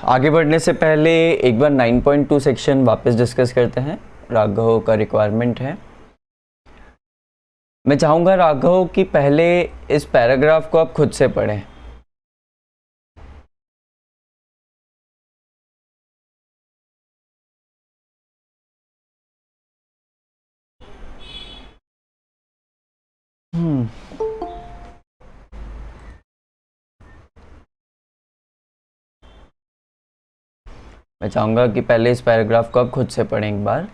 आगे बढ़ने से पहले एक बार 9.2 सेक्शन वापस डिस्कस करते हैं। राघव का रिक्वायरमेंट है। मैं चाहूँगा राघव कि पहले इस पैराग्राफ को आप खुद से पढ़ें। मैं चाहूँगा कि पहले इस पैराग्राफ को आप खुद से पढ़ें एक बार।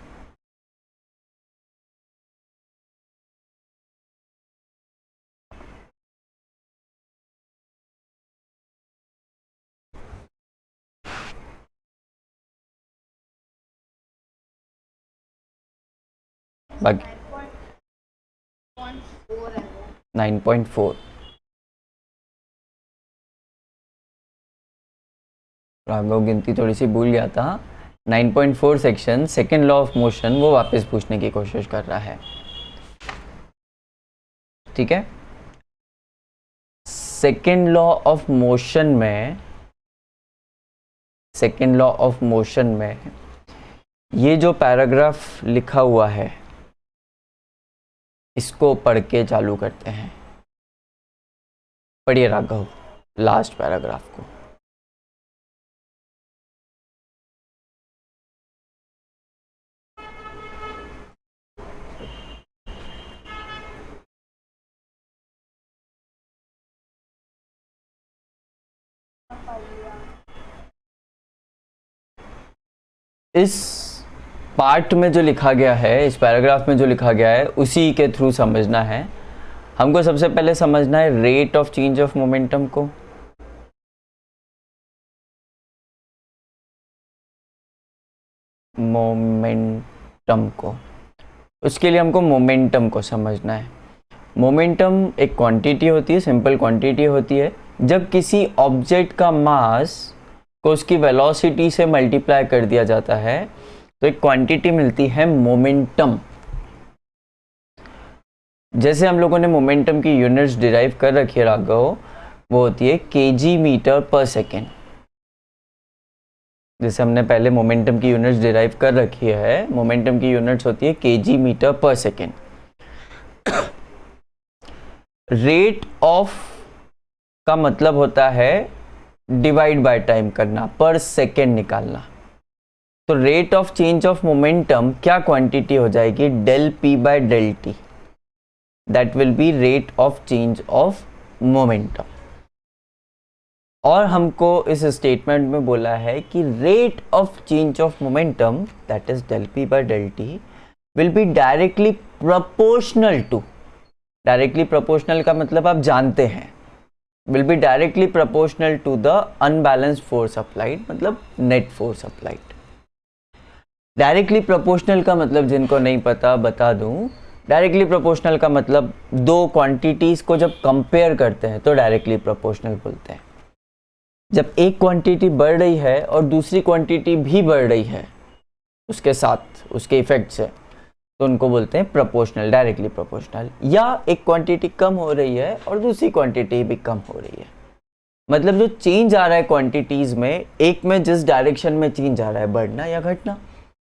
बाकी 9.4 राघव गिनती थोड़ी सी भूल गया था। 9.4 section second law of motion वो वापस पूछने की कोशिश कर रहा है। ठीक है, सेकेंड लॉ ऑफ मोशन में ये जो पैराग्राफ लिखा हुआ है इसको पढ़ के चालू करते हैं। पढ़िए राघव लास्ट पैराग्राफ को। इस पार्ट में जो लिखा गया है, इस पैराग्राफ में जो लिखा गया है उसी के थ्रू समझना है हमको। सबसे पहले समझना है rate of change of momentum को। उसके लिए हमको मोमेंटम को समझना है। मोमेंटम एक क्वांटिटी होती है, सिंपल क्वांटिटी होती है। जब किसी ऑब्जेक्ट का मास को उसकी वेलोसिटी से मल्टीप्लाई कर दिया जाता है तो एक क्वांटिटी मिलती है मोमेंटम। जैसे हम लोगों ने मोमेंटम की यूनिट्स डिराइव कर रखी है राघव, वो होती है केजी मीटर पर सेकेंड। जैसे हमने पहले मोमेंटम की यूनिट्स डिराइव कर रखी है, मोमेंटम की यूनिट्स होती है KG metre per second. Rate of का मतलब होता है डिवाइड बाय टाइम करना, पर सेकेंड निकालना। तो rate of change of momentum क्या क्वांटिटी हो जाएगी? Del p by del t, that will be rate of change of momentum. और हमको इस स्टेटमेंट में बोला है कि rate of change of momentum that is del p by del t will be directly proportional to, directly proportional का मतलब आप जानते हैं, will be directly proportional to the unbalanced force applied, मतलब net force applied. Directly proportional का मतलब जिनको नहीं पता बता दूं, डायरेक्टली प्रोपोर्शनल का मतलब दो क्वांटिटीज को जब कंपेयर करते हैं तो डायरेक्टली प्रोपोर्शनल बोलते हैं। जब एक क्वांटिटी बढ़ रही है और दूसरी क्वांटिटी भी बढ़ रही है उसके साथ, उसके इफेक्ट से, तो उनको बोलते हैं प्रोपोर्शनल, डायरेक्टली प्रोपोर्शनल। या एक क्वांटिटी कम हो रही है और दूसरी क्वांटिटी भी कम हो रही है, मतलब जो चेंज आ रहा है क्वांटिटीज में, एक में जिस डायरेक्शन में चेंज आ रहा है बढ़ना या घटना,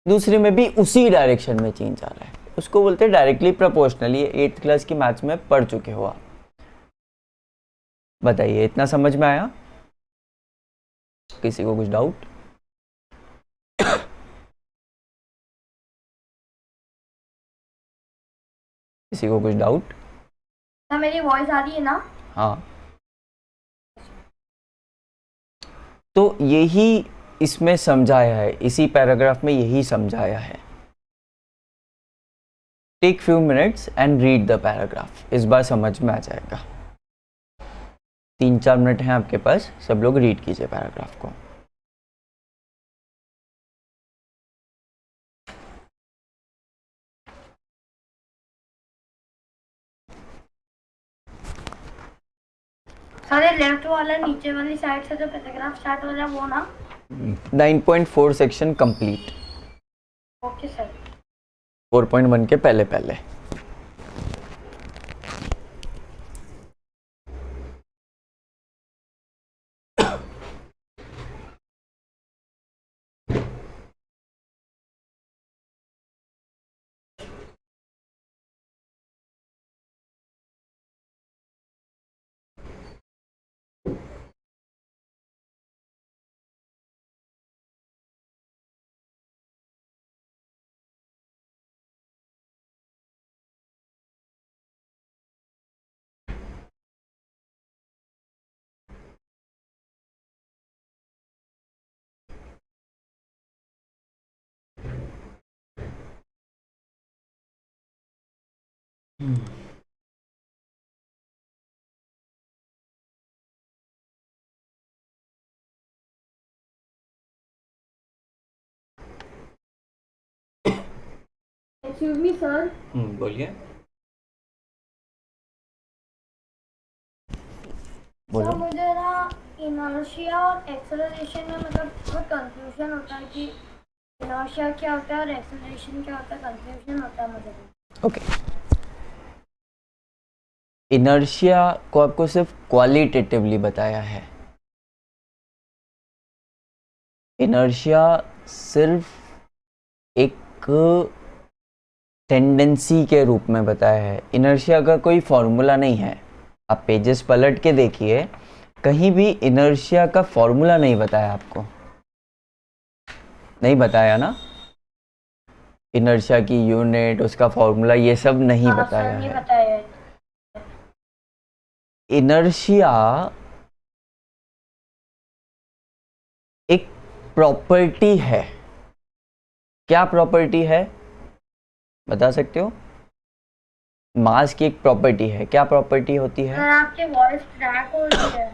दूसरे में भी उसी डायरेक्शन में चेंज आ रहा है, उसको बोलते हैं डायरेक्टली प्रोपोर्शनल। ये 8th क्लास की मैथ्स में पढ़ चुके हो आप। बताइए, इतना समझ में आया? किसी को कुछ डाउट? किसी को कुछ डाउट? मेरी वॉइस आ रही है ना? हाँ, तो यही इसमें समझाया है, इसी पैराग्राफ में यही समझाया है। Take few minutes and read the paragraph, इस बार समझ में आ जाएगा। 3-4 मिनट हैं आपके पास, सब लोग रीड कीजिए पैराग्राफ को। सर लेफ्ट वाला नीचे वाली साइड से जो पैराग्राफ स्टार्ट हो रहा है वो ना? 9.4 सेक्शन कंप्लीट। Okay sir. 4.1 के पहले पहले। एक्सक्यूज मी सर, बोलिए। सर मुझे ना इनर्शिया और एक्सेलरेशन में मतलब बहुत कंफ्यूजन होता है कि इनर्शिया क्या होता है और एक्सेलरेशन क्या होता है, कंफ्यूजन होता है मुझे। ओके, इनर्शिया को आपको सिर्फ क्वालिटेटिवली बताया है। इनर्शिया सिर्फ एक टेंडेंसी के रूप में बताया है। इनर्शिया का कोई फॉर्मूला नहीं है। आप पेजेस पलट के देखिए, कहीं भी इनर्शिया का फॉर्मूला नहीं बताया आपको, नहीं बताया ना। इनर्शिया की यूनिट, उसका फॉर्मूला, ये सब नहीं बताया नहीं है। बताया है। इनर्शिया एक प्रॉपर्टी है। क्या प्रॉपर्टी है बता सकते हो? मास की एक प्रॉपर्टी है। क्या प्रॉपर्टी होती है? सर आपकी वॉइस क्रैक हो रही है।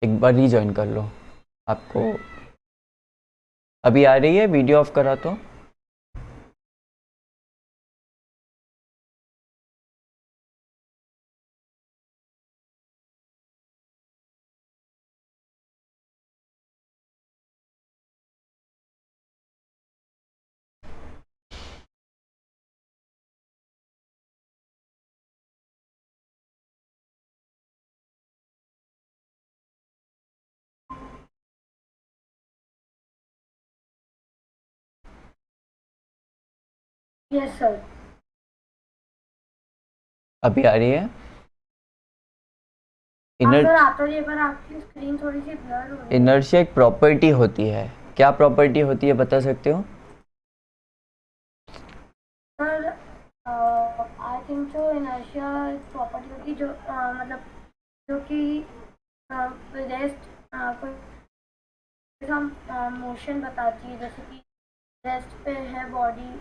एक बार रीजॉइन कर लो। आपको अभी आ रही है? वीडियो ऑफ करा तो। Yes sir. अभी आ रही है? सर आता है पर आपकी स्क्रीन थोड़ी सी ब्लर हो रही है। इनर्शिया एक प्रॉपर्टी होती है। क्या प्रॉपर्टी होती है बता सकते हो? सर आई थिंक जो इनर्शिया प्रॉपर्टी होती जो मतलब जो कि रेस्ट कोई हम मोशन बताती है, जैसे कि रेस्ट पे है बॉडी,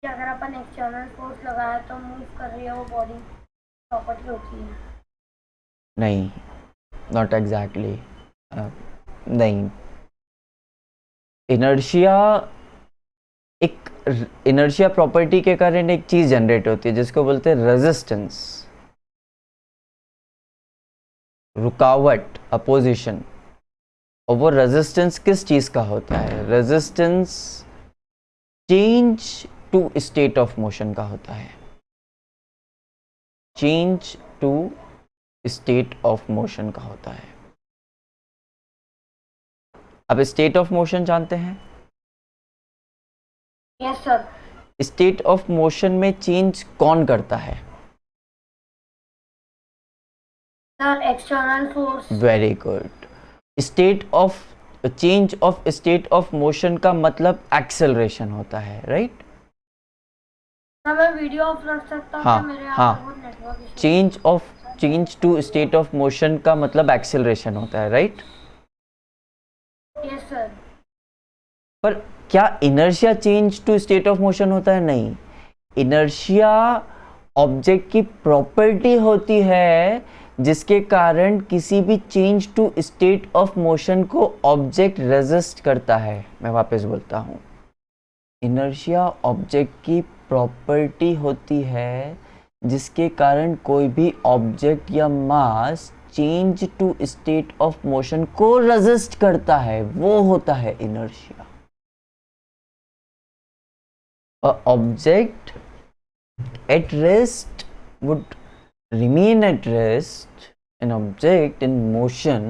कि अगर अपन एक्सटर्नल फोर्स लगाया तो मूव कर रही है वो बॉडी, प्रॉपर्टी होती है। नहीं, नॉट एग्जैक्टली। नहीं, इनर्शिया इनर्शिया प्रॉपर्टी के कारण एक चीज जनरेट होती है जिसको बोलते हैं रेजिस्टेंस, रुकावट, अपोजिशन। और वो रेजिस्टेंस किस चीज का होता है? Resistance change to state of motion का होता है। Change to state of motion का होता है। अब स्टेट ऑफ मोशन जानते हैं? Yes sir. State of motion में चेंज कौन करता है? Sir external force. Very good. State of change of state of motion का मतलब एक्सेलरेशन होता है, राइट? सर मैं वीडियो ऑफ रख सकता हूँ? हाँ, मेरे यहाँ हाँ। पे बहुत network issue. Change to state of motion का मतलब एक्सेलरेशन होता है, राइट? Yes sir. पर क्या inertia change to state of motion होता है? नहीं। इनर्शिया ऑब्जेक्ट की प्रॉपर्टी होती है जिसके कारण किसी भी change to state of motion को ऑब्जेक्ट रेजिस्ट करता है। मैं वापस बोलता हूं, इनर्शिया ऑब्जेक्ट की प्रॉपर्टी होती है जिसके कारण कोई भी ऑब्जेक्ट या mass change to state of motion को रेजिस्ट करता है, वो होता है inertia. A object at rest would remain at rest. An object in motion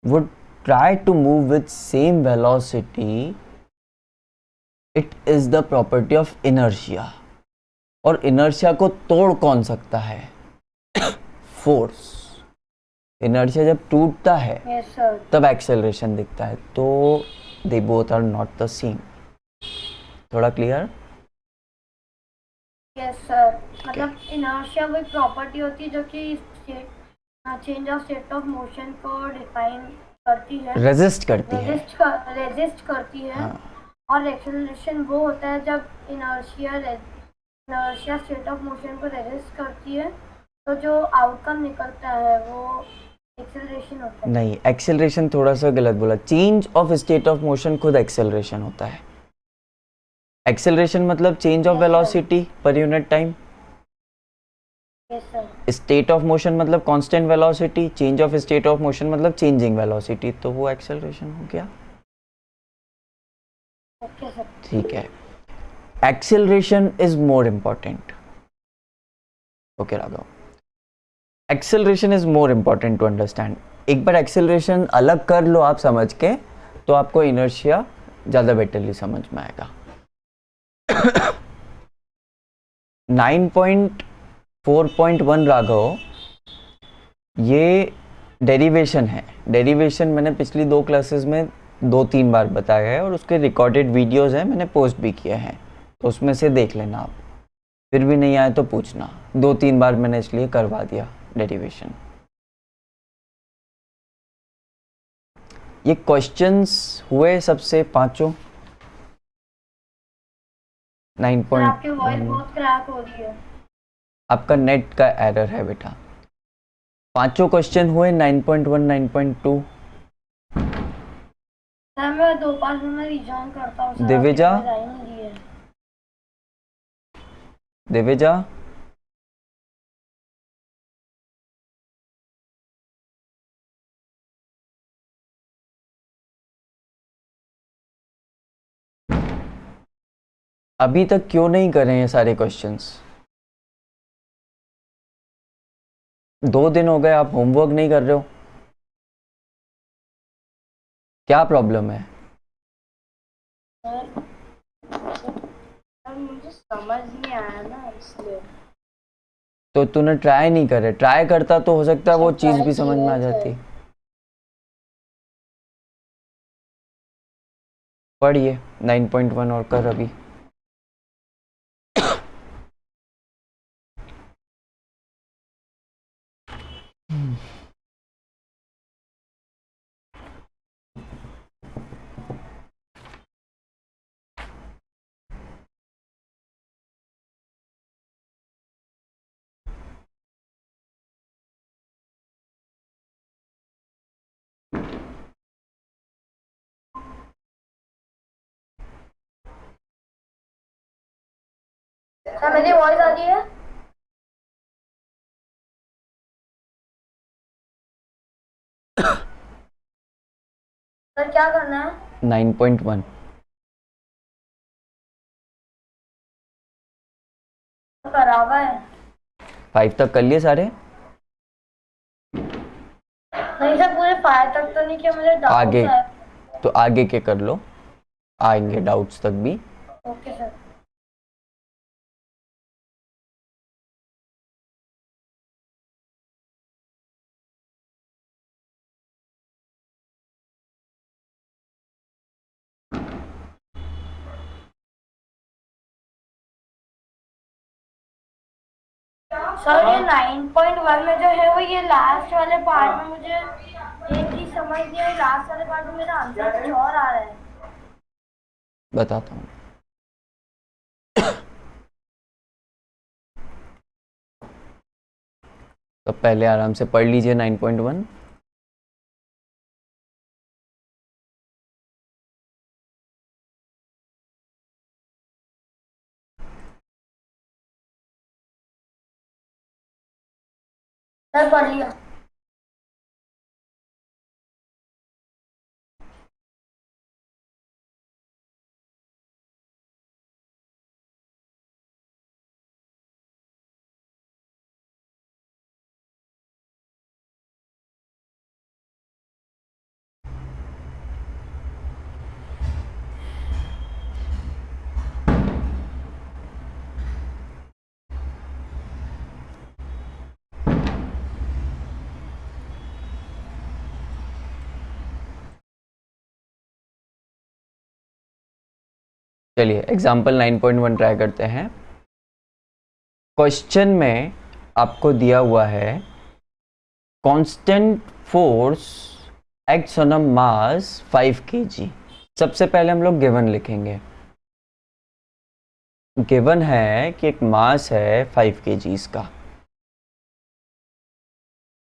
would try to move with same velocity. It is the property of inertia. और inertia को तोड़ कौन सकता है? फोर्स। inertia जब टूटता है यस सर। तब एक्सेलरेशन दिखता है। तो they both are not the same. थोड़ा क्लियर? Yes sir. मतलब इनर्शिया वो प्रॉपर्टी होती है जो कि change of state of motion को डिफाइन करती है, रेजिस्ट करती है। रेजिस्ट करती है। हाँ। और एक्सेलरेशन वो होता है जब inertia inertia state of motion को रेजिस्ट करती है, तो जो आउटकम निकलता है वो एक्सेलरेशन होता है। नहीं, एक्सेलरेशन थोड़ा सा गलत बोला। Change of state of motion खुद एक्सेलरेशन होता है। एक्सेलरेशन मतलब change of Yes, sir. Velocity per unit time. Yes sir. State of motion मतलब constant velocity, change of state of motion मतलब चेंजिंग वेलोसिटी, तो वो एक्सेलरेशन हो गया। Okay sir. ठीक है, acceleration is more important. Okay Raghav, acceleration is more important to understand. एक बार एक्सेलरेशन अलग कर लो आप समझ के, तो आपको इनर्शिया ज़्यादा बेटरली समझ में आएगा। 9.4.1 राघव, ये डेरिवेशन है। डेरिवेशन मैंने पिछली 2 क्लासेस में 2-3 बार बताया है और उसके रिकॉर्डेड वीडियोस हैं, मैंने पोस्ट भी किए हैं, तो उसमें से देख लेना आप। फिर भी नहीं आए तो पूछना, 2-3 बार मैंने इसलिए करवा दिया डेरिवेशन। ये क्वेश्चंस हुए सबसे पांचों। सर आपकी वॉइस 9.1 बहुत क्रैक हो रही है। आपका नेट का एरर है बेटा। पांचों क्वेश्चन हुए 9.1, 9.2। सर मैं 2-5 मिनट में रिजॉइन करता हूँ सर। दिव्यजा? आपकी वॉइस आई नहीं रही है। दिव्यजा, अभी तक क्यों नहीं कर रहे हैं सारे क्वेश्चंस? 2 दिन हो गए आप होमवर्क नहीं कर रहे हो, क्या प्रॉब्लम है? सर मुझे समझ नहीं आया ना, इसलिए। तो तूने ट्राई नहीं करे, ट्राई करता तो हो सकता है वो सर, चीज़ try भी समझ में आ किया है जाती। पढ़िए 9.1 और कर अभी। सर मेरी वॉइस आ रही है? सर क्या करना है? 9.1 करा हुआ है। 5 तक कर लिए सारे? नहीं सर, पूरे 5 तक तो नहीं किया, मुझे डाउट आगे है। तो आगे के कर लो, आएंगे डाउट्स तक भी। Okay sir. सर ये 9.1 में जो है वो ये लास्ट वाले पार्ट में मुझे एक चीज समझ नहीं आई। लास्ट वाले पार्ट में मेरा आंसर कुछ और आ रहा है। बताता हूँ। तो पहले आराम से पढ़ लीजिए 9.1। सर पढ़ लिया। चलिए एग्जाम्पल 9.1 ट्राई करते हैं। क्वेश्चन में आपको दिया हुआ है constant force acts on a mass 5 kg। सबसे पहले हम लोग गिवन लिखेंगे। गिवन है कि एक मास है 5 kgs का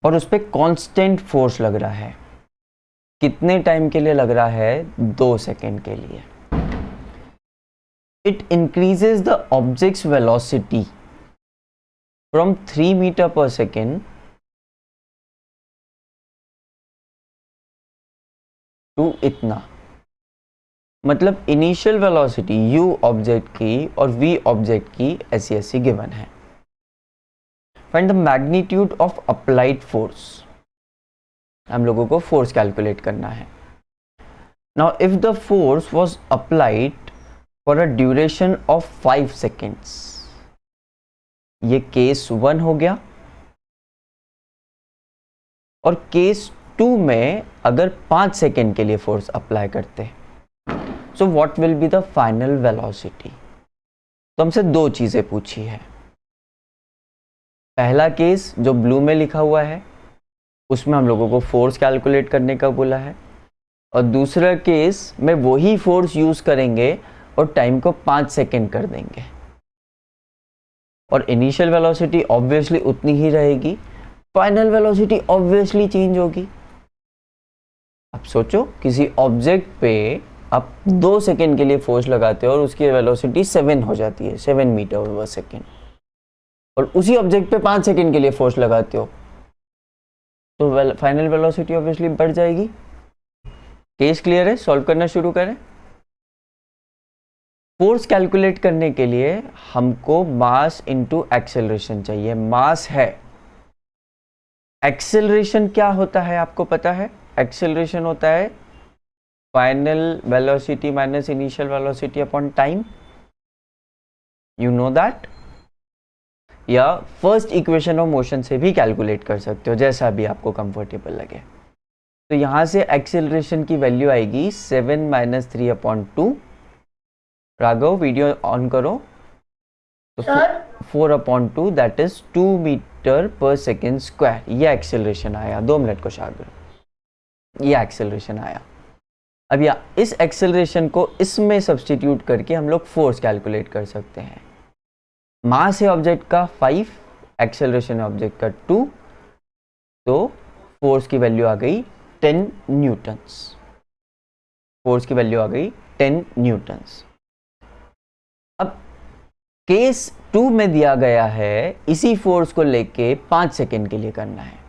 और उस पर कांस्टेंट फोर्स लग रहा है। कितने टाइम के लिए लग रहा है? 2 सेकेंड के लिए। It increases the object's velocity from 3 metre per second to इतना। मतलब इनिशियल वेलोसिटी u ऑब्जेक्ट की और v ऑब्जेक्ट की ऐसी ऐसी गिवन है। Find the magnitude of applied force. हम लोगों को फोर्स कैलकुलेट करना है। Now if the force was applied for a duration of 5 seconds, ये केस 1 हो गया। और केस 2 में अगर 5 सेकेंड के लिए फोर्स अप्लाई करते हैं, so what will be the final velocity? तो हमसे दो चीजें पूछी है। पहला केस जो ब्लू में लिखा हुआ है उसमें हम लोगों को फोर्स कैलकुलेट करने का बोला है, और दूसरा केस में वही फोर्स यूज करेंगे और टाइम को 5 सेकेंड कर देंगे। और इनिशियल वेलोसिटी ऑब्वियसली उतनी ही रहेगी, फाइनल वेलोसिटी ऑब्वियसली चेंज होगी। अब सोचो किसी ऑब्जेक्ट पे आप 2 सेकेंड के लिए फोर्स लगाते हो और उसकी वेलोसिटी 7 हो जाती है, 7 मीटर पर सेकेंड, और उसी ऑब्जेक्ट पे 5 सेकेंड के लिए फोर्स लगाते हो तो फाइनल वेलोसिटी ऑब्वियसली बढ़ जाएगी। केस क्लियर है? सॉल्व करना शुरू करें। फोर्स कैलकुलेट करने के लिए हमको मास इनटू एक्सेलरेशन चाहिए। मास है, एक्सेलरेशन क्या होता है आपको पता है? एक्सेलरेशन होता है final velocity minus initial velocity upon time. You know that. या फर्स्ट इक्वेशन ऑफ मोशन से भी कैलकुलेट कर सकते हो, जैसा भी आपको कंफर्टेबल लगे। तो यहां से एक्सेलरेशन की वैल्यू आएगी 7 minus 3 upon 2। Raghav video on करो। तो 4 upon 2 that is 2 metre per second square. ये एक्सेलरेशन आया। 2 मिनट को शागिर्द, ये एक्सेलरेशन आया। अब या इस एक्सेलरेशन को इसमें सब्स्टिट्यूट करके हम लोग फोर्स कैलकुलेट कर सकते हैं। मास है ऑब्जेक्ट का 5, एक्सेलरेशन है ऑब्जेक्ट का 2, तो फोर्स की वैल्यू आ गई 10 न्यूटन्स। फोर्स की वैल्यू आ गई 10 न्यूटन्स। अब केस 2 में दिया गया है इसी फोर्स को लेके 5 सेकेंड के लिए करना है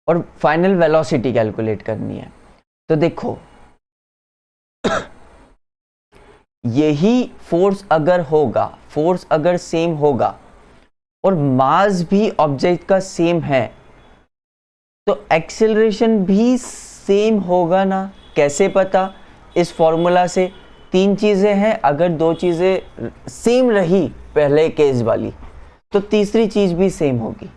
और फाइनल वेलोसिटी कैलकुलेट करनी है। तो देखो यही फोर्स अगर होगा, फोर्स अगर सेम होगा और मास भी ऑब्जेक्ट का सेम है तो एक्सेलरेशन भी सेम होगा ना। कैसे पता? इस फॉर्मूला से 3 चीजें हैं, अगर 2 चीजें सेम रही पहले केस वाली तो तीसरी चीज भी सेम होगी।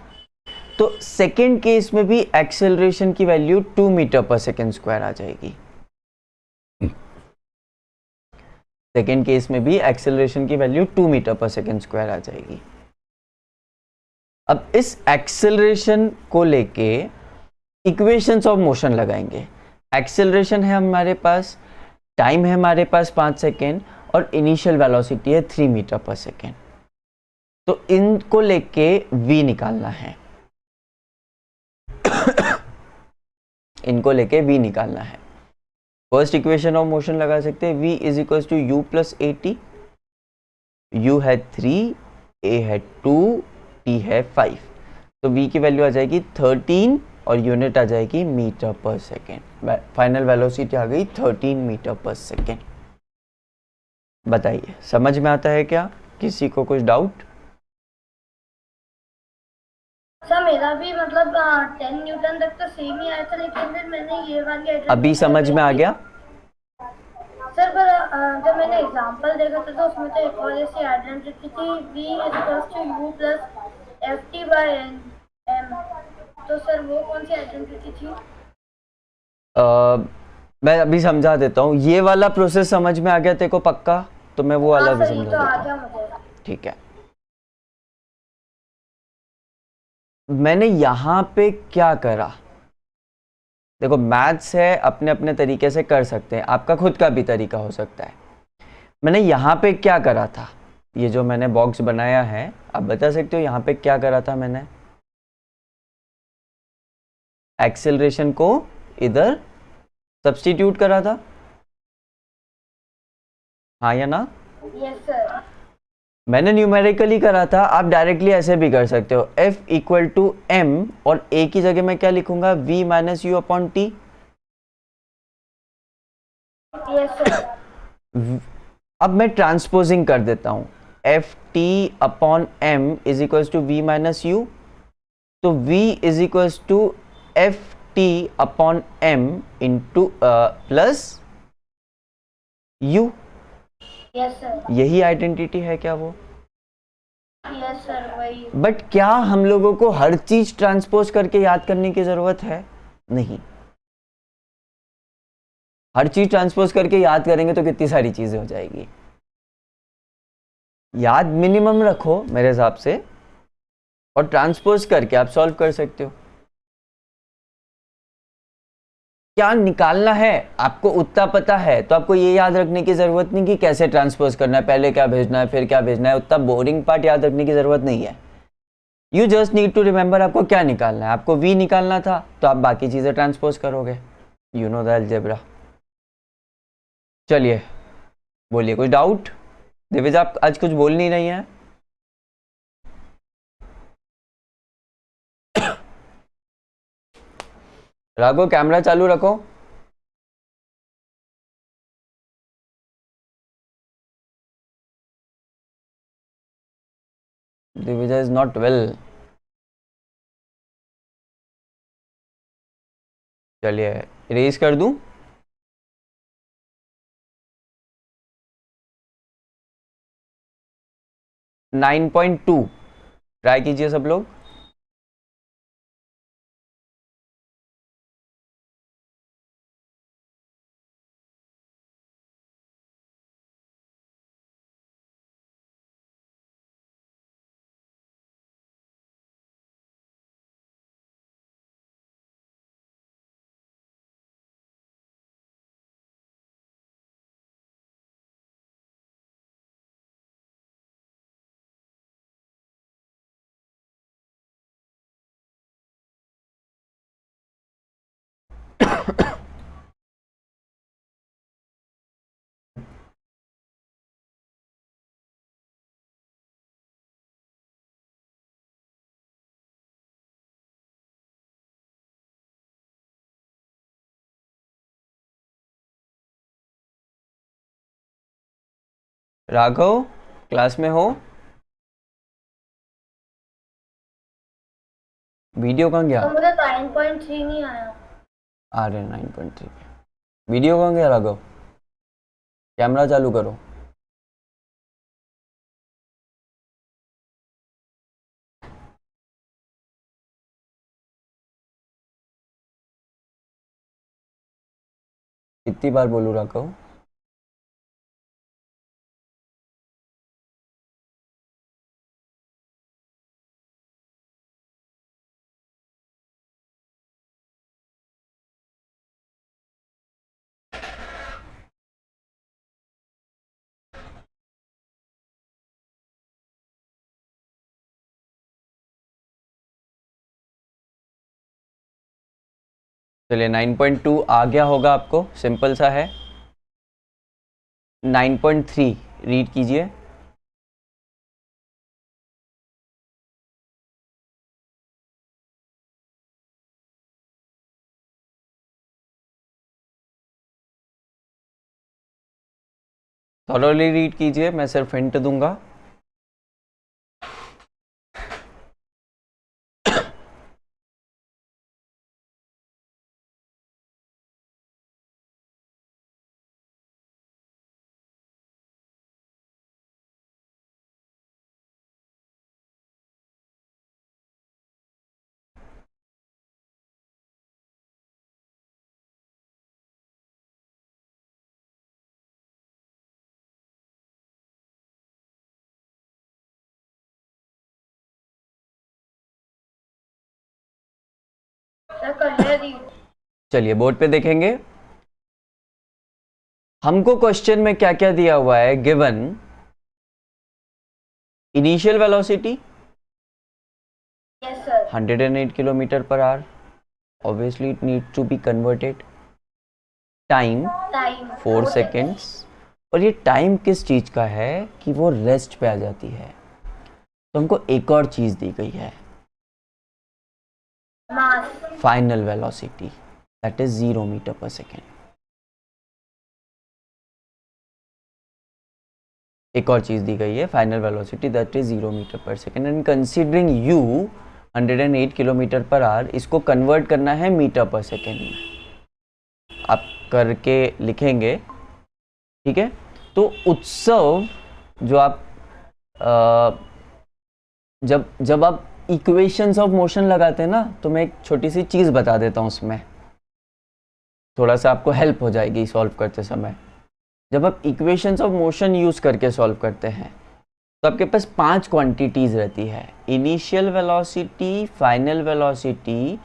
तो सेकेंड केस में भी एक्सेलरेशन की value 2 metre per second square आ जाएगी। सेकेंड केस में भी एक्सेलरेशन की value 2 metre per second square आ जाएगी। अब इस एक्सेलरेशन को लेके इक्वेशंस ऑफ मोशन लगाएंगे। एक्सेलरेशन है हमारे पास, टाइम है हमारे पास 5 सेकेंड और इनिशियल वेलोसिटी है 3 मीटर पर सेकेंड। तो इनको लेके v निकालना है। इनको लेके v निकालना है। फर्स्ट इक्वेशन ऑफ मोशन लगा सकते हैं, v is equal to u plus a t. u है 3, a है 2, t है 5। तो v की वैल्यू आ जाएगी 13 और यूनिट आ जाएगी metre per second. Final velocity आ गई 13 मीटर पर सेकेंड। बताइए समझ में आता है क्या? किसी को कुछ डाउट? सर मेरा भी मतलब 10 न्यूटन तक तो सेम ही आया था, लेकिन फिर मैंने ये वाली अभी समझ में आ गया? सर पर जब मैंने एग्जांपल देखा था तो उसमें तो एक और ऐसी आइडेंटिटी थी, v is equals to u plus f t by m. तो सर वो कौन सी आइडेंटिटी थी? मैं अभी समझा देता हूँ। ये वाला प्रोसेस समझ में आ गया तेरे को पक्का? तो मैं वो वाला भी सर ये समझा तो आ देता गया हूँ। मुझे। ठीक है। मैंने यहां पे क्या करा? देखो मैथ्स है, अपने अपने तरीके से कर सकते हैं, आपका खुद का भी तरीका हो सकता है। मैंने यहाँ पे क्या करा था, ये जो मैंने बॉक्स बनाया है, आप बता सकते हो यहाँ पे क्या करा था मैंने? एक्सेलरेशन को इधर सब्स्टिट्यूट करा था, हाँ या ना? Yes sir. मैंने न्यूमेरिकली करा था, आप डायरेक्टली ऐसे भी कर सकते हो, F इक्वल टू एम, और ए की जगह मैं क्या लिखूंगा? V minus u upon t. Yes sir. अब मैं ट्रांसपोजिंग कर देता हूं, f t upon m is equals to v minus u, तो v is equals to f t upon m into plus u. Yes sir. यही identity है क्या वो? यस सर वही। बट क्या हम लोगों को हर चीज ट्रांसपोज करके याद करने की जरूरत है? नहीं। हर चीज ट्रांसपोज करके याद करेंगे तो कितनी सारी चीजें हो जाएगी। याद मिनिमम रखो मेरे हिसाब से, और ट्रांसपोज करके आप सॉल्व कर सकते हो। क्या निकालना है आपको उतना पता है, तो आपको ये याद रखने की जरूरत नहीं कि कैसे ट्रांसपोज करना है, पहले क्या भेजना है फिर क्या भेजना है, उतना बोरिंग पार्ट याद रखने की जरूरत नहीं है। You just need to remember आपको क्या निकालना है। आपको v निकालना था तो आप बाकी चीजें ट्रांसपोज करोगे, यू नो द अलजेब्रा। चलिए बोलिए, कुछ डाउट? दिविज आप आज कुछ बोल नहीं रही हैं? राघव कैमरा चालू रखो। Divija is not well. चलिए इरेज कर दूं। नाइन पॉइंट टू ट्राई कीजिए सब लोग। राघव क्लास में हो? वीडियो कहाँ गया? तो मुझे 9.3 नहीं आया। आ रहे 9.3 पे। वीडियो कहाँ गया राघव? कैमरा चालू करो। कितनी बार बोलूँ राघव? चलिए 9.2 आ गया होगा आपको, सिंपल सा है। 9.3 रीड कीजिए। थॉरोली रीड कीजिए, मैं सिर्फ हिंट दूंगा। सर कर लिया रीड। चलिए बोर्ड पे देखेंगे। हमको क्वेश्चन में क्या क्या दिया हुआ है, given initial velocity yes sir 108 kilometre per hour, obviously it need to be converted, time time 4 seconds, और ये टाइम किस चीज का है कि वो रेस्ट पे आ जाती है। तो हमको एक और चीज दी गई है, mass final velocity, that is 0 metre per second. एक और चीज दी गई है, final velocity that is 0 metre per second, and considering u 108 kilometre per hour, इसको कन्वर्ट करना है मीटर पर सेकेंड में। आप करके लिखेंगे, ठीक है। तो उत्सव जो आप जब जब आप इक्वेशंस ऑफ मोशन लगाते हैं ना, तो मैं एक छोटी सी चीज बता देता हूं, उसमें थोड़ा सा आपको हेल्प हो जाएगी सॉल्व करते समय। जब आप इक्वेशंस ऑफ मोशन यूज करके सॉल्व करते हैं तो आपके पास 5 क्वांटिटीज रहती है, initial velocity, final velocity,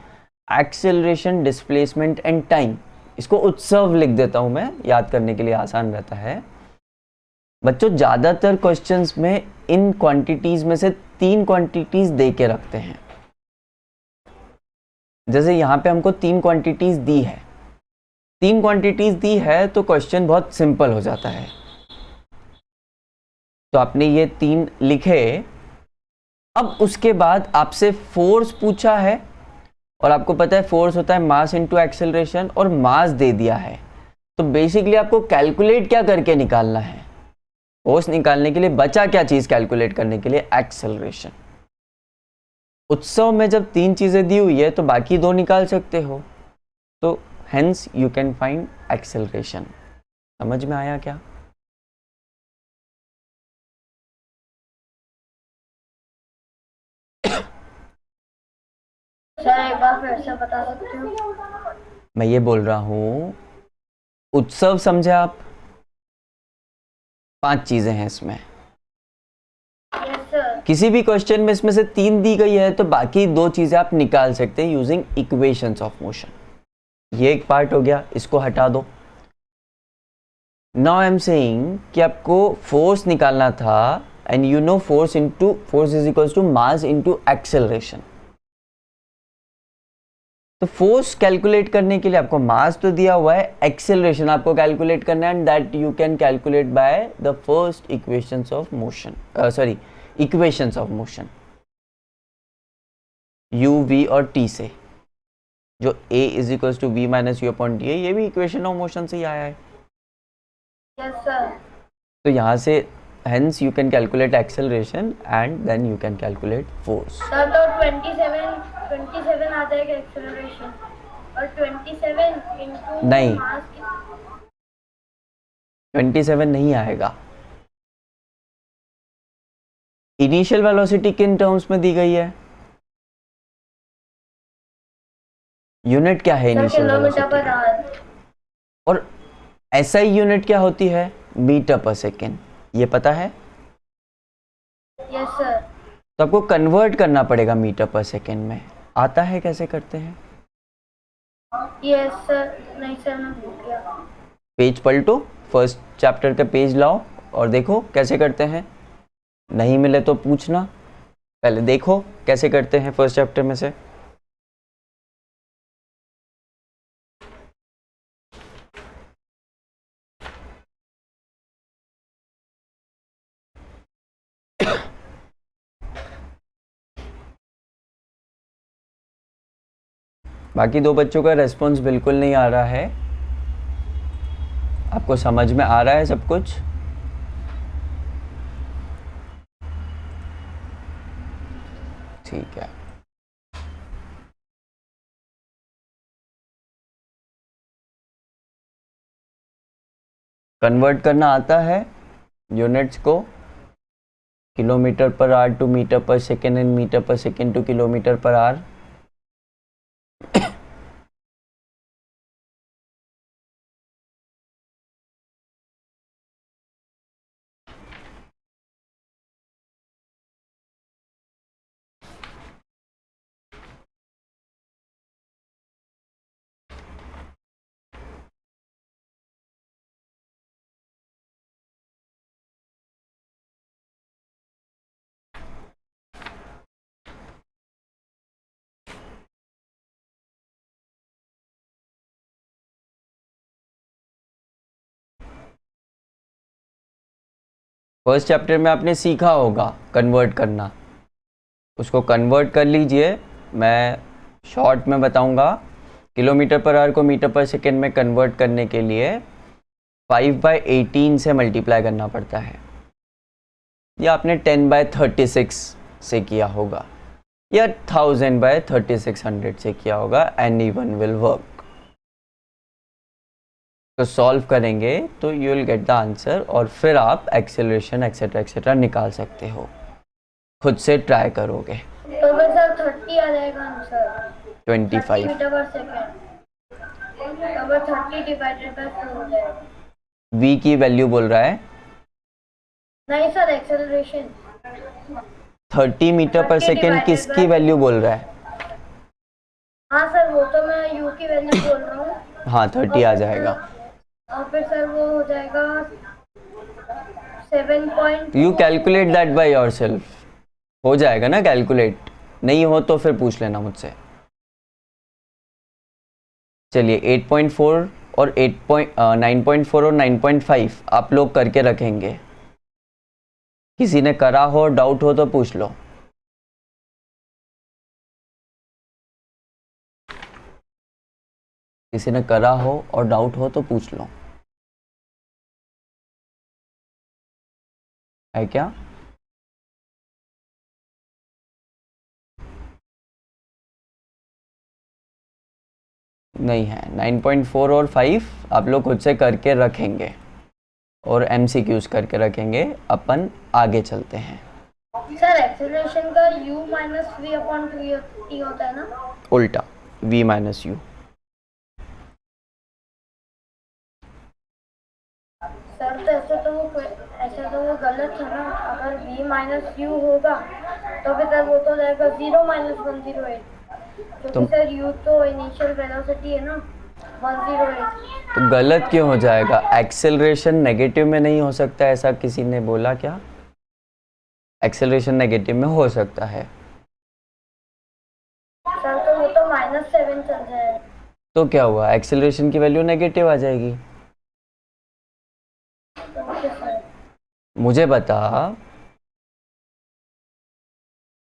acceleration, displacement and time. इसको उत्सव लिख देता हूं मैं, याद करने के लिए आसान रहता है। बच्चों ज्यादातर क्वेश्चंस में इन क्वांटिटीज में से 3 क्वांटिटीज दे के रखते हैं। जैसे यहां पे हमको 3 क्वांटिटीज दी है, 3 क्वांटिटीज दी है तो क्वेश्चन बहुत सिंपल हो जाता है। तो आपने ये 3 लिखे, अब उसके बाद आपसे फोर्स पूछा है, और आपको पता है फोर्स होता है मास इनटू एक्सेलरेशन, और मास दे दिया है। तो बेसिकली आपको कैलकुलेट क्या करके निकालना है, फोर्स निकालने के लिए बचा क्या चीज कैलकुलेट करने के लिए, एक्सेलरेशन। उत्सव में जब 3 चीजें दी हुई है तो बाकी 2 निकाल सकते हो, तो hence you can find acceleration. समझ में आया क्या? सर एक बार फिर से बता सकते हो? मैं ये बोल रहा हूं, उत्सव समझे आप? 5 चीजें हैं इसमें। यस सर किसी भी क्वेश्चन में इसमें से 3 दी गई है तो बाकी 2 चीजें आप निकाल सकते हैं यूजिंग इक्वेशंस ऑफ मोशन। ये एक पार्ट हो गया, इसको हटा दो। नाउ आई एम सेइंग कि आपको फोर्स निकालना था, and you know force is equals to mass into acceleration. तो फोर्स कैलकुलेट करने के लिए आपको मास तो दिया हुआ है, एक्सेलरेशन आपको कैलकुलेट करना है, and that you can calculate by the first equations of motion, sorry equations of motion, u v और t से, जो a is equals to v minus u upon t है, ये भी इक्वेशन ऑफ मोशन से ही आया है। यस सर तो यहाँ से hence you can calculate acceleration and then you can calculate force। Sir तो 27 आता है एक्सेलरेशन, और 27 इनटू नहीं। मास 27 नहीं आएगा। इनिशियल वेलोसिटी किन टर्म्स में दी गई है? यूनिट क्या है इनिशियल किलोमीटर पर वेलोसिटी? आवर। और एसआई यूनिट क्या होती है? Metre per second. ये पता है? यस सर तो आपको कन्वर्ट करना पड़ेगा मीटर पर सेकेंड में। आता है कैसे करते हैं? यस सर नहीं सर मैं भूल गया। पेज पलटो, फर्स्ट चैप्टर का पेज लाओ और देखो कैसे करते हैं। नहीं मिले तो पूछना, पहले देखो कैसे करते हैं फर्स्ट चैप्टर में से। बाकी 2 बच्चों का रेस्पॉन्स बिल्कुल नहीं आ रहा है। आपको समझ में आ रहा है सब कुछ? ठीक है। कन्वर्ट करना आता है यूनिट्स को, kilometre per hour to metre per second and metre per second to kilometre per hour. First chapter में आपने सीखा होगा कन्वर्ट करना, उसको कन्वर्ट कर लीजिए। मैं शॉर्ट में बताऊंगा। किलोमीटर पर आवर को मीटर पर सेकेंड में कन्वर्ट करने के लिए 5/18 से मल्टीप्लाई करना पड़ता है, या आपने 10/36 से किया होगा, या 1000/3600 से किया होगा। Any one will work. तो सॉल्व करेंगे तो you will get the answer, और फिर आप एक्सेलरेशन एक्सेट्रा एक्सेट्रा निकाल सकते हो। खुद से ट्राई करोगे। तो फिर सर 30 आ जाएगा आंसर। 25 metre per second. तो फिर 30 डिवाइडेड बाय 4 हो जाएगा। v की वैल्यू बोल रहा है। नहीं सर, एक्सेलरेशन 30 मीटर पर 30 सेकेंड divided किसकी by- वैल्यू बोल रहा है? हाँ सर, वो तो मैं u की वैल्यू बोल रहा हूँ। हाँ 30 आ जाएगा। और फिर सर वो हो जाएगा 7. You calculate that by yourself. हो जाएगा ना कैलकुलेट? नहीं हो तो फिर पूछ लेना मुझसे। चलिए 8.4 और 9.4 और 9.5 आप लोग करके रखेंगे। किसी ने करा हो, डाउट हो तो पूछ लो। किसी ने करा हो और डाउट हो तो पूछ लो। है क्या? नहीं है। 9.4 और 5 आप लोग खुद से करके रखेंगे और MCQs करके रखेंगे। अपन आगे चलते हैं। सर एक्सेलरेशन का u minus v upon 2t होता है ना? उल्टा v माइनस यू। सर तो ऐसे तो वो गलत है ना। अगर v माइनस u होगा तो फिर सर वो तो जाएगा 0 माइनस 108, क्योंकि सर u तो इनिशियल वेलोसिटी है ना 108। तो गलत क्यों हो जाएगा? एक्सेलरेशन नेगेटिव में नहीं हो सकता, ऐसा किसी ने बोला क्या? एक्सेलरेशन नेगेटिव में हो सकता है। सर तो वो तो -7 चल जाएगा। तो क्या हुआ? एक्सेलरेशन की वैल्यू नेगेटिव आ जाएगी। Okay sir. मुझे बता,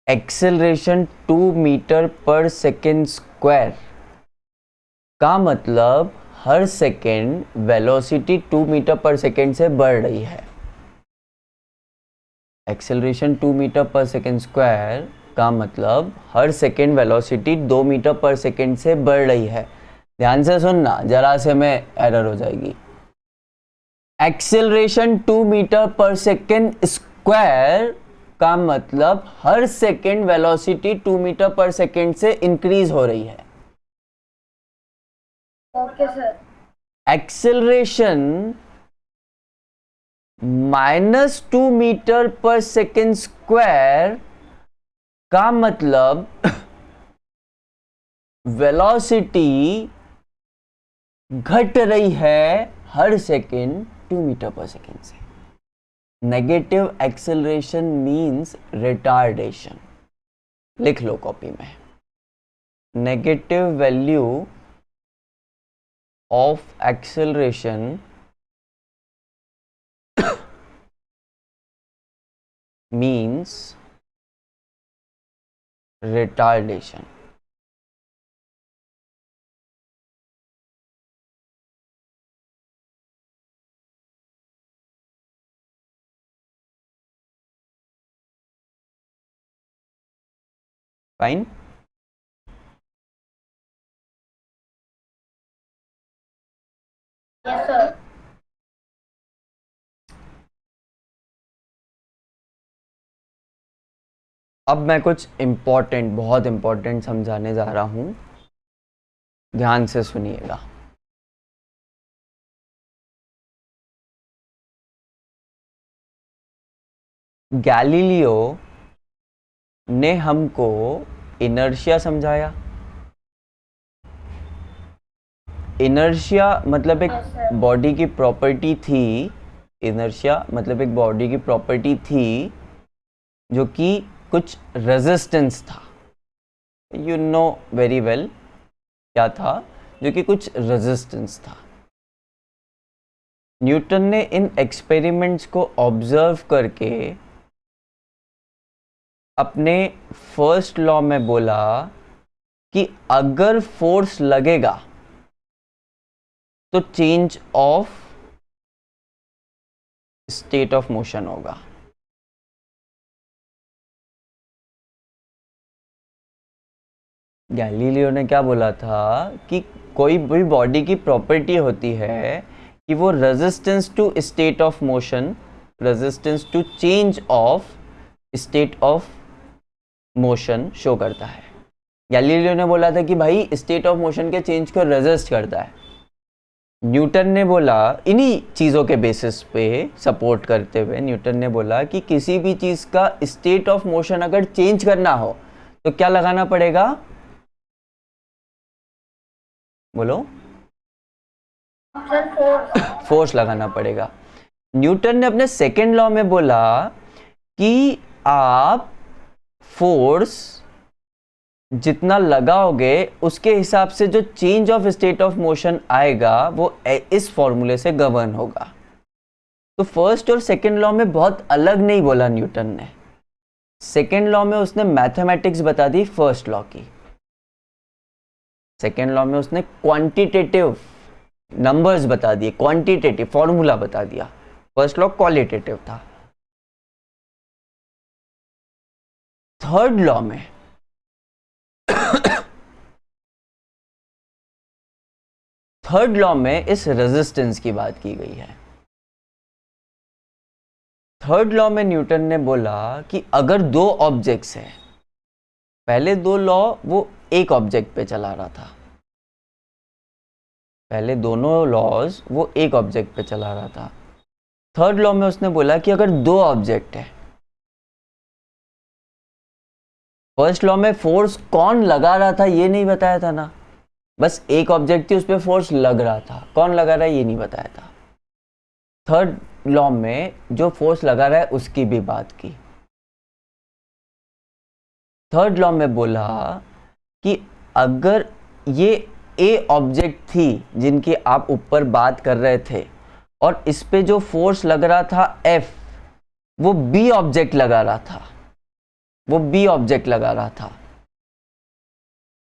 acceleration 2 metre per second square का मतलब हर second velocity 2 metre per second से बढ़ रही है। Acceleration 2 metre per second square का मतलब हर second velocity 2 metre per second से बढ़ रही है। ध्यान से सुनना, जरा से में एरर हो जाएगी। Acceleration 2 metre per second square का मतलब हर second velocity 2 metre per second से इंक्रीज हो रही है। Okay sir. Acceleration -2 metre per second square का मतलब वेलोसिटी घट रही है हर सेकेंड 2 मीटर पर सेकेंड से। Negative acceleration means retardation. लिख लो कॉपी में। Negative value of acceleration means retardation. Fine. Yes sir. अब मैं कुछ इम्पोर्टेंट, बहुत इम्पोर्टेंट समझाने जा रहा हूं, ध्यान से सुनिएगा। गैलीलियो ने हमको इनर्शिया समझाया। इनर्शिया मतलब एक Yes, sir. बॉडी की प्रॉपर्टी थी। इनर्शिया मतलब एक बॉडी की प्रॉपर्टी थी जो कि कुछ रेजिस्टेंस था। यू नो वेरी वेल क्या था, जो कि कुछ रेजिस्टेंस था। न्यूटन ने इन एक्सपेरिमेंट्स को ऑब्जर्व करके अपने फर्स्ट लॉ में बोला कि अगर फोर्स लगेगा तो change of state of motion होगा। गैलीलियो ने क्या बोला था कि कोई भी बॉडी की प्रॉपर्टी होती है कि वो resistance to state of motion, resistance to change of state of motion show करता है। गैलीलियो ने बोला था कि भाई स्टेट ऑफ मोशन के चेंज को रेजिस्ट करता है। न्यूटन ने बोला, इन्हीं चीज़ों के बेसिस पे सपोर्ट करते हुए न्यूटन ने बोला कि किसी भी चीज़ का स्टेट ऑफ मोशन अगर चेंज करना हो तो क्या लगाना पड़ेगा, बोलो, फोर्स लगाना पड़ेगा। न्यूटन ने अपने सेकेंड लॉ में बोला कि आप फोर्स जितना लगाओगे उसके हिसाब से जो change of state of motion आएगा वो इस फॉर्मूले से गवर्न होगा। तो फर्स्ट और सेकेंड लॉ में बहुत अलग नहीं बोला न्यूटन ने। सेकेंड लॉ में उसने मैथमेटिक्स बता दी फर्स्ट लॉ की, सेकेंड लॉ में उसने क्वांटिटेटिव नंबर्स बता दिए, क्वांटिटेटिव फॉर्मूला बता दिया। फर्स्ट लॉ क्वालिटेटिव था। थर्ड लॉ में थर्ड लॉ में इस रेजिस्टेंस की बात की गई है। थर्ड लॉ में न्यूटन ने बोला कि अगर दो ऑब्जेक्ट्स हैं, पहले दो लॉ वो एक ऑब्जेक्ट पे चला रहा था, पहले दोनों लॉज वो एक ऑब्जेक्ट पे चला रहा था। थर्ड लॉ में उसने बोला कि अगर दो ऑब्जेक्ट है, फर्स्ट लॉ में फोर्स कौन लगा रहा था ये नहीं बताया था ना, बस एक ऑब्जेक्ट थी उस पर फोर्स लग रहा था, कौन लगा रहा है ये नहीं बताया था। थर्ड लॉ में जो फोर्स लगा रहा है उसकी भी बात की। थर्ड लॉ में बोला कि अगर ये ए ऑब्जेक्ट थी जिनकी आप ऊपर बात कर रहे थे और इस पे जो फोर्स लग रहा था एफ, वो बी ऑब्जेक्ट लगा रहा था, वो बी ऑब्जेक्ट लगा रहा था।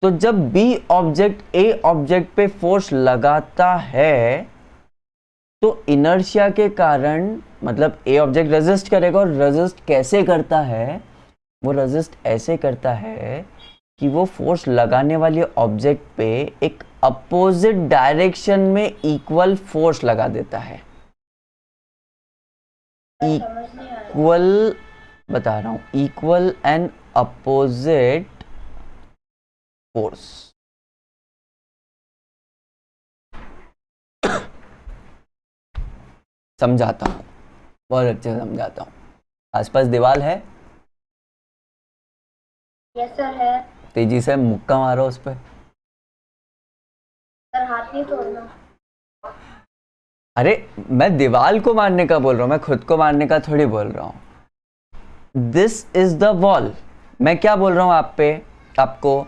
तो जब बी ऑब्जेक्ट ए ऑब्जेक्ट पे फोर्स लगाता है तो इनर्शिया के कारण, मतलब ए ऑब्जेक्ट रेजिस्ट करेगा, और रेजिस्ट कैसे करता है, वो रेजिस्ट ऐसे करता है कि वो फोर्स लगाने वाले ऑब्जेक्ट पे एक अपोजिट डायरेक्शन में इक्वल फोर्स लगा देता है। इक्वल, बता रहा हूं, इक्वल एंड अपोजिट फोर्स। समझाता हूं, बहुत अच्छे से समझाता हूं। आसपास दीवार है? यस सर है। तेजी से मुक्का मारो उस पे। सर हाथ नहीं तोड़ना। अरे मैं दीवार को मारने का बोल रहा हूं, मैं खुद को मारने का थोड़ी बोल रहा हूं। This is the wall. मैं क्या बोल रहा हूं आपको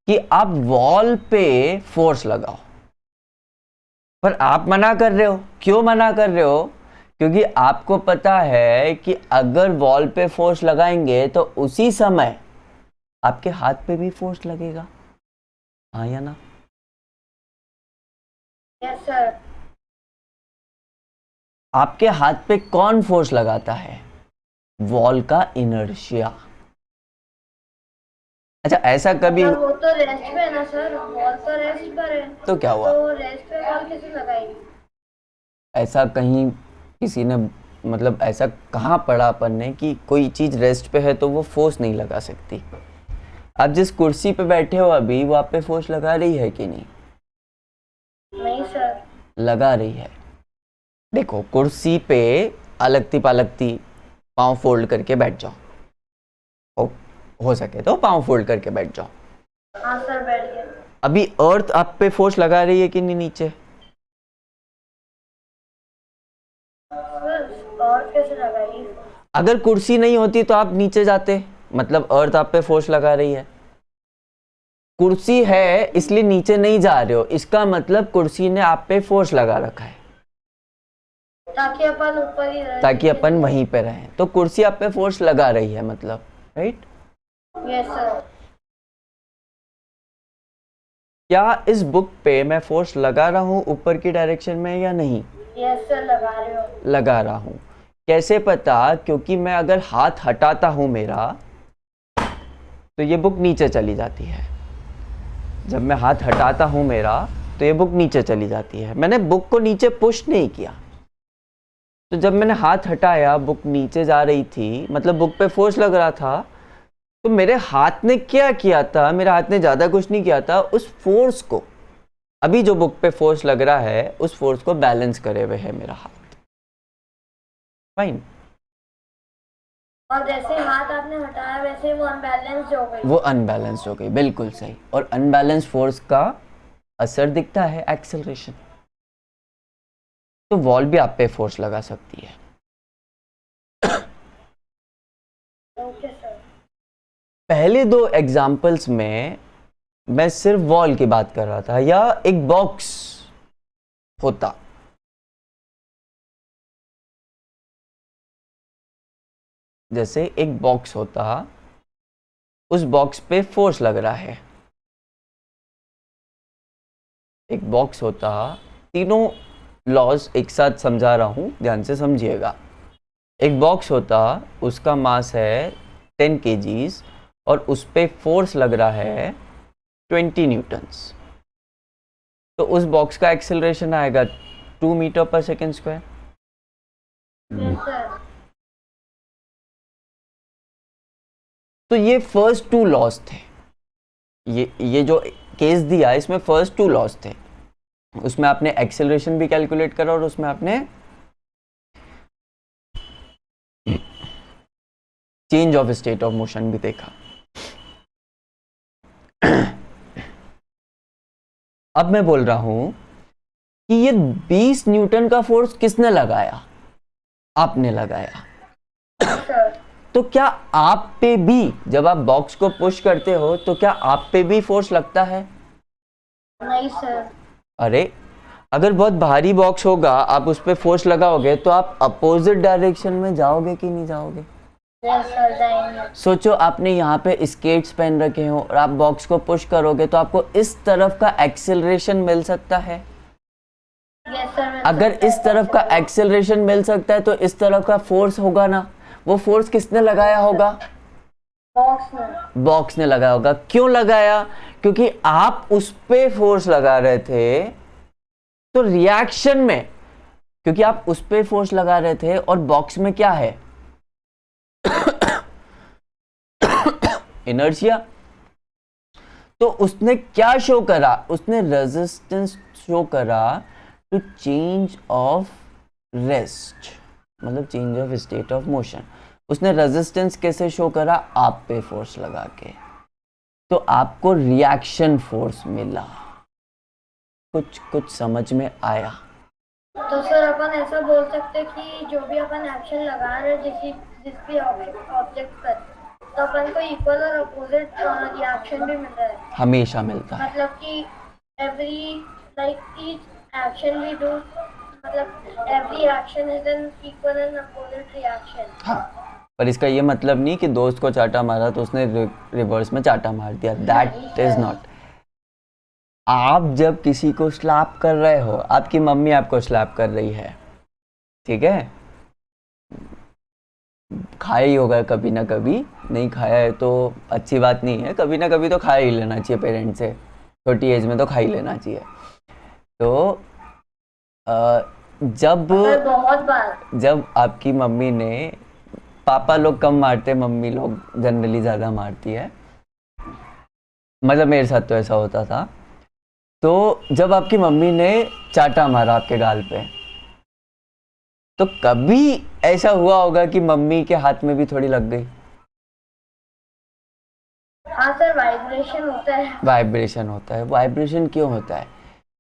कि आप वॉल पे फोर्स लगाओ, पर आप मना कर रहे हो। क्यों मना कर रहे हो? क्योंकि आपको पता है कि अगर वॉल पे फोर्स लगाएंगे तो उसी समय आपके हाथ पे भी फोर्स लगेगा, हाँ या ना? Yes sir. आपके हाथ पे कौन फोर्स लगाता है? वॉल का इनर्शिया। अच्छा, ऐसा कभी, वो तो रेस्ट पे है ना सर, वॉल तो रेस्ट पर है, तो क्या हुआ? तो रेस्ट पे वॉल कैसे लगाएगी? ऐसा कहीं किसी ने, मतलब ऐसा कहाँ पढ़ा अपन ने कि कोई चीज रेस्ट पे है तो वो फोर्स नहीं लगा सकती? आप जिस कुर्सी पे बैठे हो अभी, वो आप पे फोर्स लगा रही है कि नहीं? नहीं सर। लगा रही है। देखो, कुर्सी पे अलगती पालगती पाँव फोल्ड करके बैठ जाओ, हो सके तो पाँव फोल्ड करके बैठ जाओ। हाँ सर, बैठ गया। अभी अर्थ आप पे फोर्स लगा रही है कि नहीं नीचे? और कैसे लगाएगी? अगर कुर्सी नहीं होती तो आप नीचे जाते, मतलब अर्थ आप पे फोर्स लगा रही है। कुर्सी है इसलिए नीचे नहीं जा रहे हो, इसका मतलब कुर्सी ने आप पे फोर्स लगा रखा है। ताकि अपन ऊपर ही रहे। ताकि अपन वहीं पे रहें। तो कुर्सी आप पे फोर्स लगा रही है मतलब, राइट? Yes sir. क्या इस बुक पे मैं फोर्स लगा रहा हूँ ऊपर की डायरेक्शन में या नहीं? यस सर, लगा रहे हो। लगा रहा हूँ। कैसे पता? क्योंकि मैं अगर हाथ हटाता हूँ मेरा, तो ये बुक नीचे चली जाती है। जब मैं हाथ हटाता हूँ मेरा, तो ये बुक नीचे चली जाती है। मैंने बुक को नीचे पुश नहीं किया। तो जब मैंने हाथ हटाया, बुक नीचे जा रही थी, मतलब बुक पे फोर्स लग रहा था। तो मेरे हाथ ने क्या किया था? मेरे हाथ ने ज़्यादा कुछ नहीं किया था। उस फोर्स को, अभी जो बुक पे फोर्स लग रहा है, उस फोर्स को बैलेंस करे हुए है मेरा हाथ। फाइन। और जैसे हाथ आपने हटाया वैसे वो अनबैलेंस हो गई। वो अनबैलेंस हो गई, बिल्कुल सही। और अनबैलेंस फोर्स का असर दिखता है एक्सेलरेशन। तो वॉल भी आप पे फोर्स लगा सकती है। Okay sir. पहले दो एग्जाम्पल्स में मैं सिर्फ वॉल की बात कर रहा था, या एक बॉक्स होता। जैसे एक बॉक्स होता, उस बॉक्स पे फोर्स लग रहा है। एक बॉक्स होता, तीनों लॉज एक साथ समझा रहा हूं, ध्यान से समझिएगा। एक बॉक्स होता, उसका मास है 10 kgs और उस पे फोर्स लग रहा है 20 न्यूटन्स। तो उस बॉक्स का एक्सेलरेशन आएगा 2 metre per second square. Yes sir. तो ये फर्स्ट टू लॉज थे। ये जो केस दिया, इसमें फर्स्ट टू लॉज थे। उसमें आपने एक्सेलरेशन भी कैलकुलेट करा और उसमें आपने change of state of motion भी देखा। अब मैं बोल रहा हूं कि ये 20 न्यूटन का फोर्स किसने लगाया? आपने लगाया। सर। तो क्या आप पे भी, जब आप बॉक्स को पुश करते हो, तो क्या आप पे भी फोर्स लगता है? नहीं सर। अरे, अगर बहुत भारी बॉक्स होगा, आप उस पे फोर्स लगाओगे, तो आप अपोजिट डायरेक्शन में जाओगे कि नहीं जाओगे? यस सर, जाएंगे। सोचो, आपने यहाँ पे स्केट्स पहन रखे हो और आप बॉक्स को पुश करोगे, तो आपको इस तरफ का एक्सेलरेशन मिल सकता है। Yes sir. अगर इस तरफ का एक्सेलरेशन मिल सकता है, तो इस तरफ का फोर्स होगा ना। वो फोर्स किसने लगाया होगा? बॉक्स ने लगाया होगा। क्यों लगाया? क्योंकि आप उस पे फोर्स लगा रहे थे, तो रिएक्शन में, क्योंकि आप उस पे फोर्स लगा रहे थे और बॉक्स में क्या है? इनर्शिया। तो उसने क्या शो करा? उसने रेजिस्टेंस शो करा टू चेंज ऑफ रेस्ट, मतलब change of state of motion. उसने रेजिस्टेंस कैसे शो करा? आप पे फोर्स लगा के। तो आपको रिएक्शन फोर्स मिला। कुछ समझ में आया? तो सर अपन ऐसा बोल सकते कि जो भी अपन एक्शन लगा रहे हैं जिस भी ऑब्जेक्ट पर, तो अपन को इक्वल और अपोजिट रिएक्शन भी मिल रहा है। हमेशा मिलता है। मतलब कि every like each action we do, मतलब every action is an equal and opposite reaction. हाँ, पर इसका ये मतलब नहीं कि दोस्त को चाटा मारा तो उसने रिवर्स में चाटा मार दिया। That is not. आप जब किसी को स्लैप कर रहे हो, आपकी मम्मी आपको स्लैप कर रही है, ठीक है, खाया ही होगा कभी ना कभी। नहीं खाया है तो अच्छी बात नहीं है, कभी ना कभी तो खा ही लेना चाहिए पेरेंट्स से। छोटी एज में तो खा ही लेना चाहिए। तो जब आपकी मम्मी ने, पापा लोग कम मारते, मम्मी लोग जनरली ज़्यादा मारती है, मतलब मेरे साथ तो ऐसा होता था। तो जब आपकी मम्मी ने चाटा मारा आपके गाल पे, तो कभी ऐसा हुआ होगा कि मम्मी के हाथ में भी थोड़ी लग गई? हाँ सर, वाइब्रेशन होता है। वाइब्रेशन होता है। वाइब्रेशन क्यों होता है?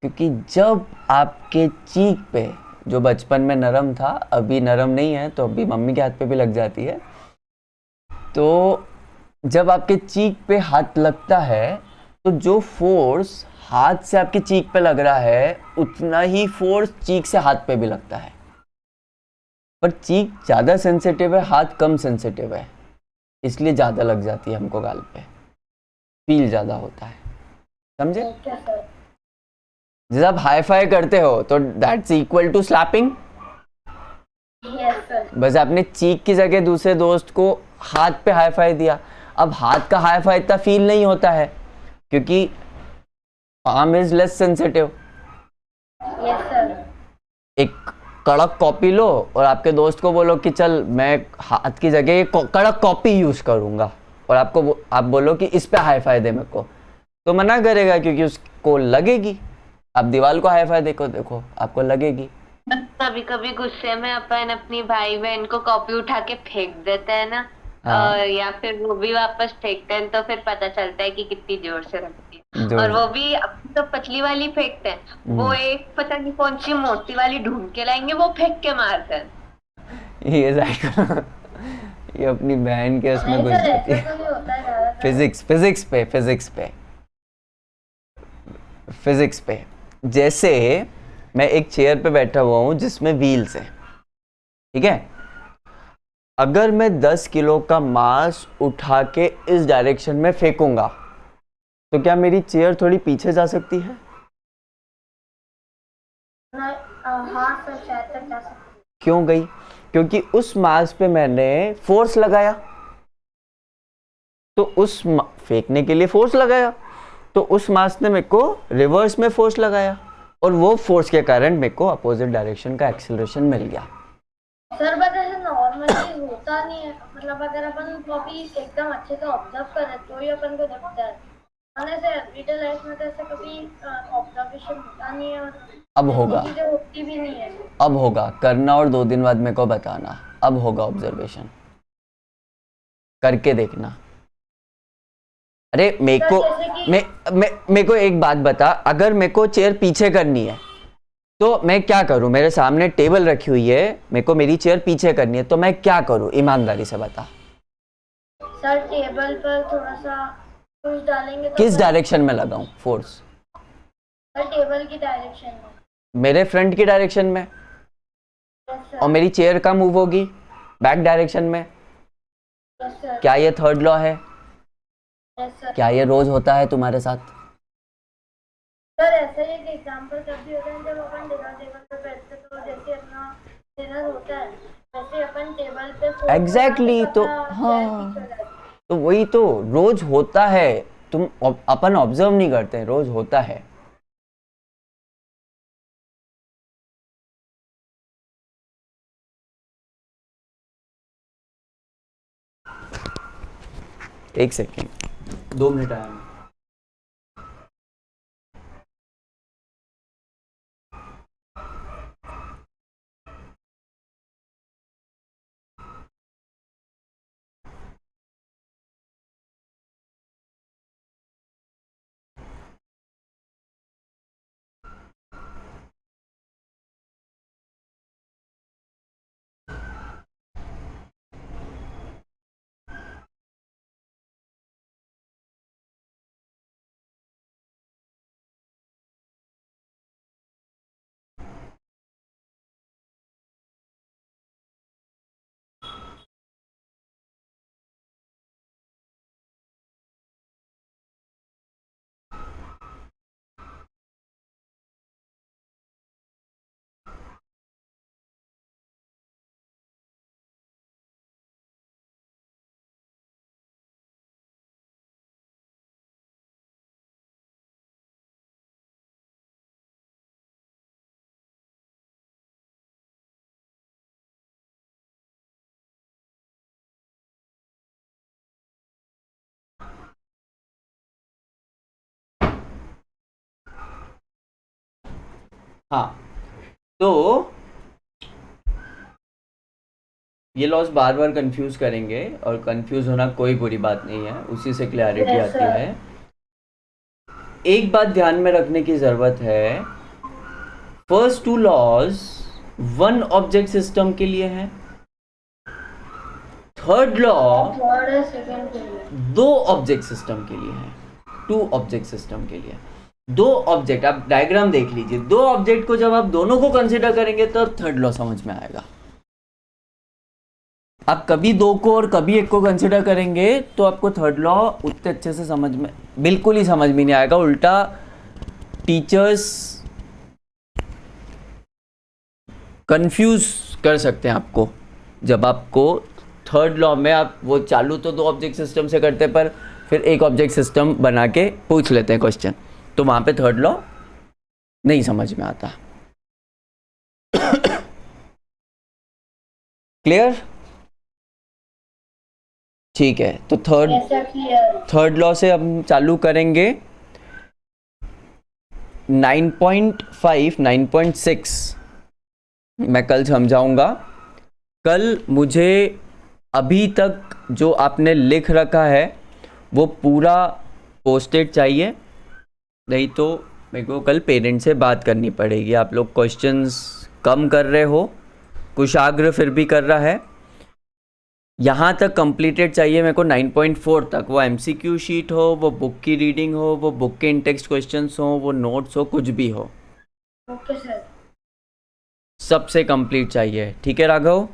क्योंकि जब आपके चीक पे, जो बचपन में नरम था, अभी नरम नहीं है, तो अभी मम्मी के हाथ पे भी लग जाती है। तो जब आपके चीक पे हाथ लगता है, तो जो फोर्स हाथ से आपके चीक पे लग रहा है, उतना ही फोर्स चीक से हाथ पे भी लगता है। पर चीक ज़्यादा सेंसिटिव है, हाथ कम सेंसिटिव है, इसलिए ज़्यादा लग जाती है हमको गाल पे, फील ज़्यादा होता है, समझे? Okay sir. जब आप हाई फाई करते हो तो that's equal to slapping. Yes sir. बस आपने चीक की जगह दूसरे दोस्त को हाथ पे हाई फाई दिया। अब हाथ का हाई फाई इतना फील नहीं होता है क्योंकि arm is less sensitive. Yes sir. एक कड़क कॉपी लो और आपके दोस्त को बोलो कि चल मैं हाथ की जगह ये कड़क कॉपी यूज करूंगा, और आप बोलो कि इस पे हाई फाई दे मेरे को, तो मना करेगा क्योंकि उसको लगेगी। आप दीवार को हाई फाई देखो आपको लगेगी। कभी कभी गुस्से में अपन अपनी भाई बहन को कॉपी उठा के फेंक देते हैं ना, हाँ। या फिर वो भी वापस फेंकते हैं, तो फिर पता चलता है कि कितनी जोर से रखती है। जोर और वो भी अपनी तो पतली वाली फेंकते हैं, वो एक पता नहीं कौन सी मोटी वाली ढूंढ के लाएंगे, वो फेंक के मारते हैं। ये साइकिल ये अपनी बहन के उसमें नहीं घुस सर, जाती ऐसा है। तो नहीं होता है ज़्यादातर। फिजिक्स पे जैसे मैं एक चेयर पे बैठा हुआ हूं जिसमें व्हील्स है, ठीक है? अगर मैं 10 किलो का मास उठा के इस डायरेक्शन में फेंकूंगा तो क्या मेरी चेयर थोड़ी पीछे जा सकती है? नहीं, हाँ सर, शायद तक जा सकते हैं। क्यों गई? क्योंकि उस मास पे मैंने फोर्स लगाया, तो उस फेंकने के लिए फोर्स लगाया, तो उस मास ने मेरे को रिवर्स में फोर्स लगाया, और वो फोर्स के कारण मेरे को अपोजिट डायरेक्शन का एक्सेलरेशन मिल गया। सर बट ऐसे नॉर्मली होता नहीं है, मतलब अगर अपन कॉपी एकदम अच्छे से ऑब्जर्व करें तो ही अपन को दिखता है, और ऐसे एवरीडे लाइफ में तो ऐसे कभी ऑब्जर्वेशन होता नहीं है, और अब होगा, चीजें होती भी नहीं है। अब होगा, करना और 2 दिन बाद मेरे को बताना, अब होगा ऑब्जर्वेशन, करके देखना। अरे मेरे को सर, जैसे कि मेरे को एक बात बता, अगर मेरे को चेयर पीछे करनी है तो मैं क्या करूं? मेरे सामने टेबल रखी हुई है, मेरे को मेरी चेयर पीछे करनी है, तो मैं क्या करूं? ईमानदारी से बता। सर टेबल पर थोड़ा सा पुश डालेंगे तो किस डायरेक्शन में लगाऊं फोर्स? सर टेबल की डायरेक्शन में। मेरे फ्रंट की डायरेक्शन में, यस और सर। मेरी चेयर कम मूव होगी बैक डायरेक्शन में। Yes sir. क्या ये थर्ड लॉ है? Yes sir. क्या ये रोज होता है तुम्हारे साथ? सर ऐसा ही एक एग्जांपल कभी होता है, जब अपन डिनर टेबल पे बैठते तो जैसे अपना डिनर होता है वैसे अपन टेबल पे Exactly, तो हाँ, तो वही तो रोज होता है, तुम अपन ऑब्जर्व नहीं करते, रोज होता है। एक सेकेंड, 2 मिनट आया मैं। हाँ, तो ये लॉस बार बार कंफ्यूज करेंगे, और कंफ्यूज होना कोई बुरी बात नहीं है, उसी से क्लैरिटी Yes, आती sir. है। एक बात ध्यान में रखने की जरूरत है, फर्स्ट 2 लॉज 1 ऑब्जेक्ट सिस्टम के लिए है, थर्ड लॉ थर्ड है सेकंड के लिए। 2 ऑब्जेक्ट सिस्टम के लिए है, 2 ऑब्जेक्ट सिस्टम के लिए। 2 ऑब्जेक्ट, आप डायग्राम देख लीजिए, 2 ऑब्जेक्ट को जब आप दोनों को कंसिडर करेंगे तब थर्ड लॉ समझ में आएगा। आप कभी दो को और कभी एक को कंसिडर करेंगे तो आपको थर्ड लॉ उतने अच्छे से समझ में बिल्कुल ही समझ में नहीं आएगा, उल्टा टीचर्स कंफ्यूज कर सकते हैं आपको। जब आपको थर्ड लॉ में आप वो चालू तो दो ऑब्जेक्ट सिस्टम से करते हैं, पर फिर एक ऑब्जेक्ट सिस्टम बना के पूछ लेते हैं क्वेश्चन, तो वहां पे थर्ड लॉ नहीं समझ में आता। क्लियर? ठीक है, तो थर्ड लॉ से हम चालू करेंगे 9.5 9.6 मैं कल समझाऊंगा। कल मुझे अभी तक जो आपने लिख रखा है वो पूरा पोस्टेड चाहिए, नहीं तो मेरे को कल पेरेंट्स से बात करनी पड़ेगी। आप लोग क्वेश्चंस कम कर रहे हो, कुशाग्र फिर भी कर रहा है। यहाँ तक कंप्लीटेड चाहिए मेरे को 9.4 तक, वो एमसीक्यू शीट हो, वो बुक की रीडिंग हो, वो बुक के इन टेक्स्ट क्वेश्चंस हो, वो नोट्स हो, कुछ भी हो, ओके सर। सबसे कंप्लीट चाहिए। ठीक है राघव?